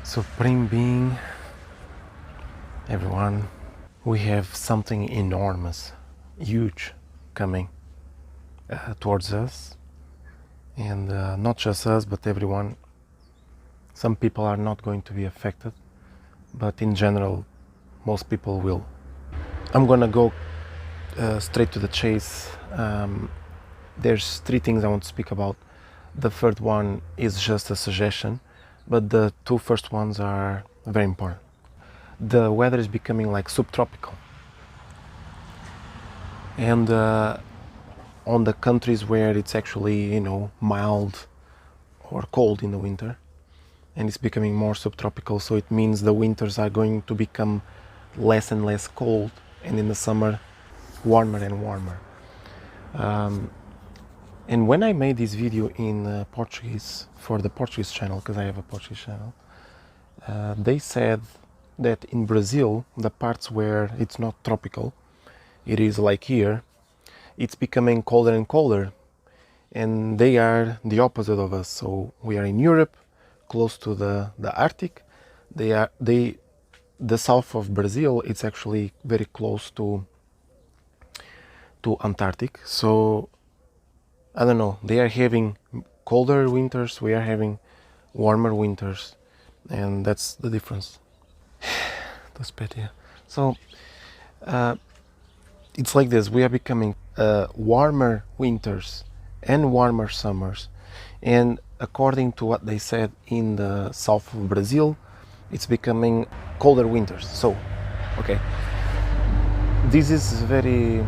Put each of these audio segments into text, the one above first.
Supreme Being, everyone, we have something enormous, huge, coming towards us, and not just us, but everyone. Some people are not going to be affected, but in general, most people will. I'm gonna go straight to the chase. There's three things I want to speak about. The third one is just a suggestion, but the two first ones are very important. The weather is becoming like subtropical, and on the countries where it's actually mild or cold in the winter, and it's becoming more subtropical, so it means the winters are going to become less and less cold, and in the summer warmer and warmer. And when I made this video in Portuguese for the Portuguese channel, because I have a Portuguese channel, they said that in Brazil, the parts where it's not tropical, it is like here, it's becoming colder and colder, and they are the opposite of us. So we are in Europe, close to the Arctic. The south of Brazil, it's actually very close to Antarctic. So I don't know, they are having colder winters, we are having warmer winters, and that's the difference. So it's like this, we are becoming warmer winters and warmer summers, and according to what they said in the south of Brazil, it's becoming colder winters. So okay, this is very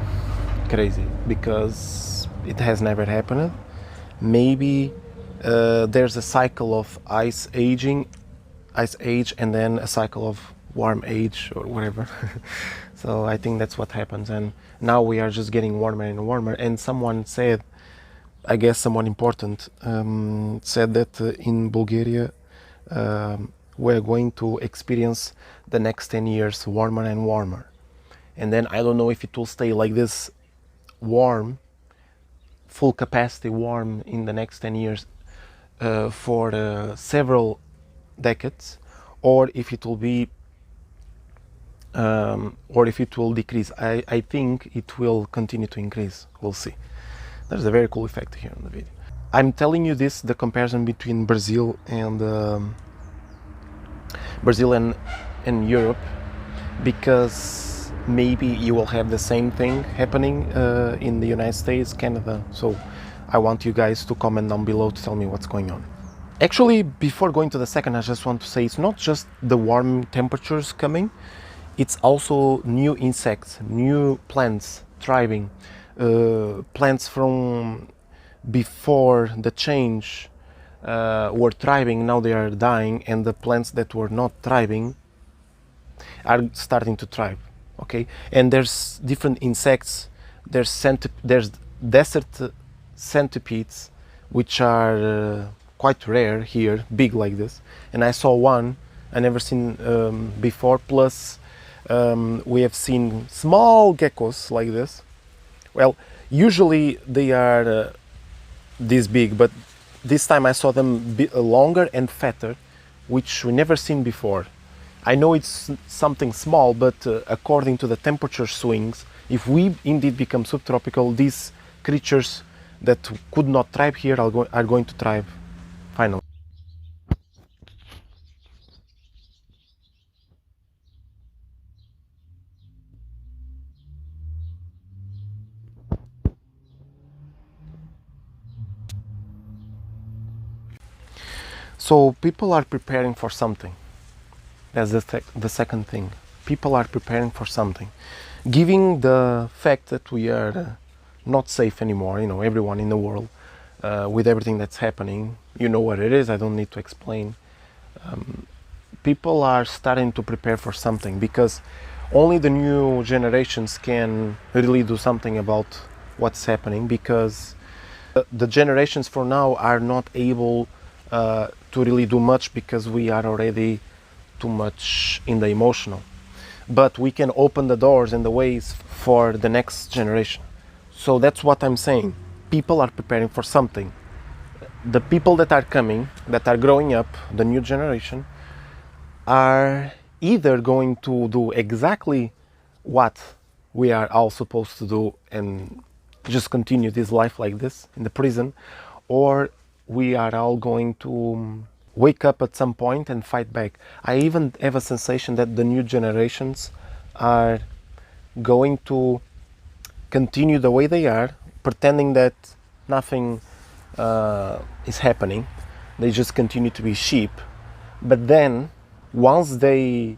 crazy because it has never happened. Maybe there's a cycle of ice age, and then a cycle of warm age or whatever. So I think that's what happens, and now we are just getting warmer and warmer. And someone said, I guess someone important, said that in Bulgaria we're going to experience the next 10 years warmer and warmer. And then I don't know if it will stay like this warm, full capacity warm in the next 10 years for several decades, or if it will be or if it will decrease. I think it will continue to increase. We'll see. There's a very cool effect here in the video. I'm telling you this, the comparison between Brazil and Europe, because maybe you will have the same thing happening in the United States, Canada. So I want you guys to comment down below to tell me what's going on. Actually, before going to the second, I just want to say it's not just the warm temperatures coming, it's also new insects, new plants thriving. Plants from before the change were thriving, now they are dying, and the plants that were not thriving are starting to thrive. Okay, and there's different insects. There's desert centipedes, which are quite rare here, big like this. And I saw one I never seen before. Plus, we have seen small geckos like this. Well, usually they are this big, but this time I saw them longer and fatter, which we never seen before. I know it's something small, but according to the temperature swings, if we indeed become subtropical, these creatures that could not thrive here are going to thrive finally. So people are preparing for something. That's the second thing. People are preparing for something. Given the fact that we are not safe anymore, everyone in the world, with everything that's happening, you know what it is, I don't need to explain. People are starting to prepare for something, because only the new generations can really do something about what's happening, because the generations for now are not able to really do much, because we are already too much in the emotional. But we can open the doors and the ways for the next generation. So that's what I'm saying. People are preparing for something. The people that are coming, that are growing up, the new generation, are either going to do exactly what we are all supposed to do and just continue this life like this in the prison, or we are all going to wake up at some point and fight back. I even have a sensation that the new generations are going to continue the way they are, pretending that nothing is happening. They just continue to be sheep. But then, once they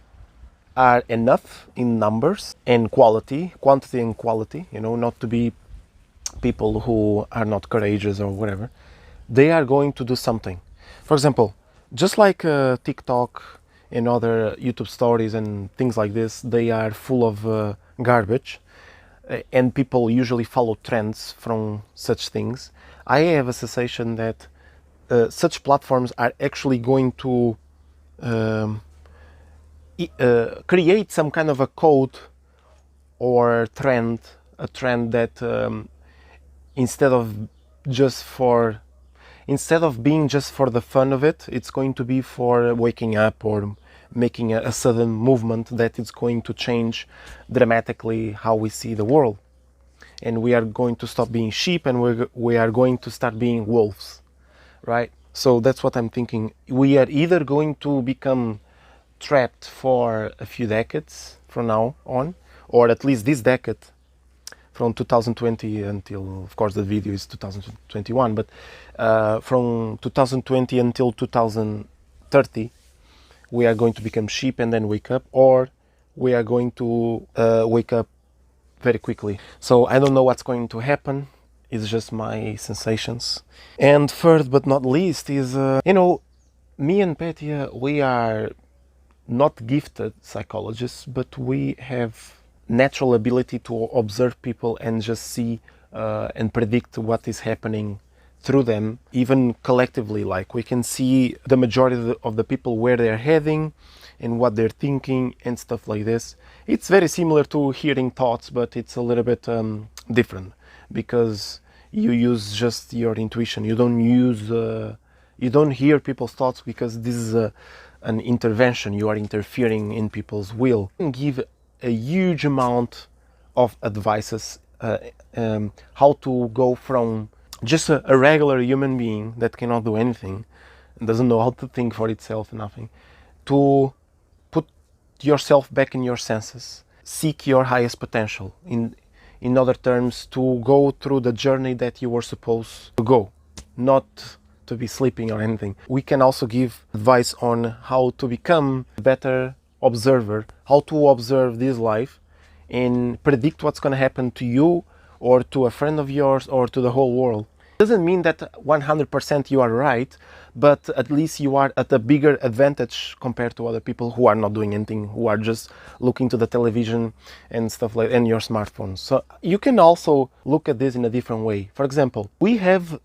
are enough in numbers and quality, quantity and quality, not to be people who are not courageous or whatever, they are going to do something. For example, just like TikTok and other YouTube stories and things like this, they are full of garbage, and people usually follow trends from such things. I have a sensation that such platforms are actually going to create some kind of a code or trend, a trend that instead of being just for the fun of it, it's going to be for waking up or making a sudden movement that is going to change dramatically how we see the world. And we are going to stop being sheep, and we are going to start being wolves, right? So that's what I'm thinking. We are either going to become trapped for a few decades from now on, or at least this decade, from 2020 until, of course, the video is 2021, but from 2020 until 2030, we are going to become sheep and then wake up, or we are going to wake up very quickly. So I don't know what's going to happen. It's just my sensations. And third but not least is, me and Petya, we are not gifted psychologists, but we have natural ability to observe people and just see and predict what is happening through them, even collectively. Like, we can see the majority of the people, where they're heading and what they're thinking and stuff like this. It's very similar to hearing thoughts, but it's a little bit different, because you use just your intuition. You don't hear people's thoughts, because this is an intervention. You are interfering in people's will. You can give a huge amount of advices how to go from just a regular human being that cannot do anything and doesn't know how to think for itself, nothing, to put yourself back in your senses, seek your highest potential, in other terms, to go through the journey that you were supposed to go, not to be sleeping or anything. We can also give advice on how to become a better observer, how to observe this life and predict what's going to happen to you or to a friend of yours or to the whole world. Doesn't mean that 100% you are right, but at least you are at a bigger advantage compared to other people who are not doing anything, who are just looking to the television and stuff like, and your smartphones. So you can also look at this in a different way. For example, we have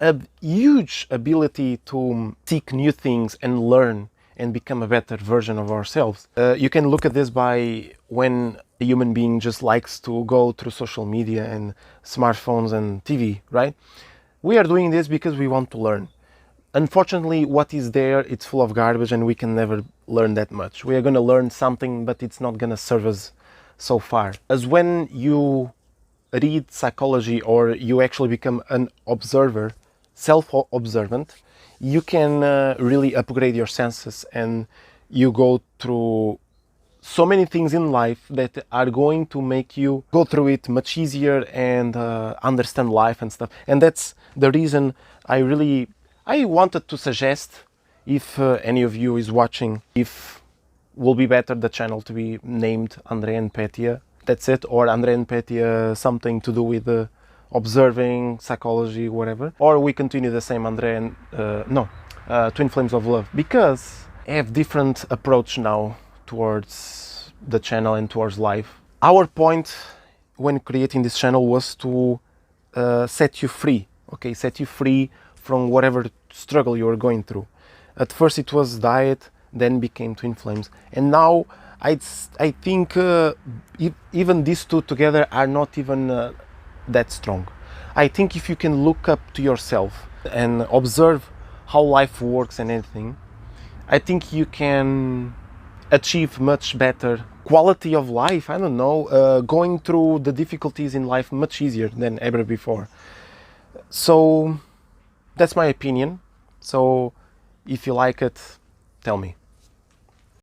a huge ability to seek new things and learn and become a better version of ourselves. You can look at this by when a human being just likes to go through social media and smartphones and TV, right? We are doing this because we want to learn. Unfortunately, what is there, it's full of garbage, and we can never learn that much. We are going to learn something, but it's not going to serve us so far. As when you read psychology or you actually become an observer, self-observant, you can really upgrade your senses, and you go through so many things in life that are going to make you go through it much easier and understand life and stuff. And that's the reason I wanted to suggest, if any of you is watching, if will be better the channel to be named Andre and Petya, that's it, or Andre and Petya, something to do with observing, psychology, whatever, or we continue the same Andre and Twin Flames of Love, because I have different approach now towards the channel and towards life. Our point when creating this channel was to set you free, okay, set you free from whatever struggle you were going through. At first it was diet, then became Twin Flames, and now I think even these two together are not even that strong. I think if you can look up to yourself and observe how life works and everything, I think you can achieve much better quality of life. I don't know, going through the difficulties in life much easier than ever before. So that's my opinion. So if you like it, tell me.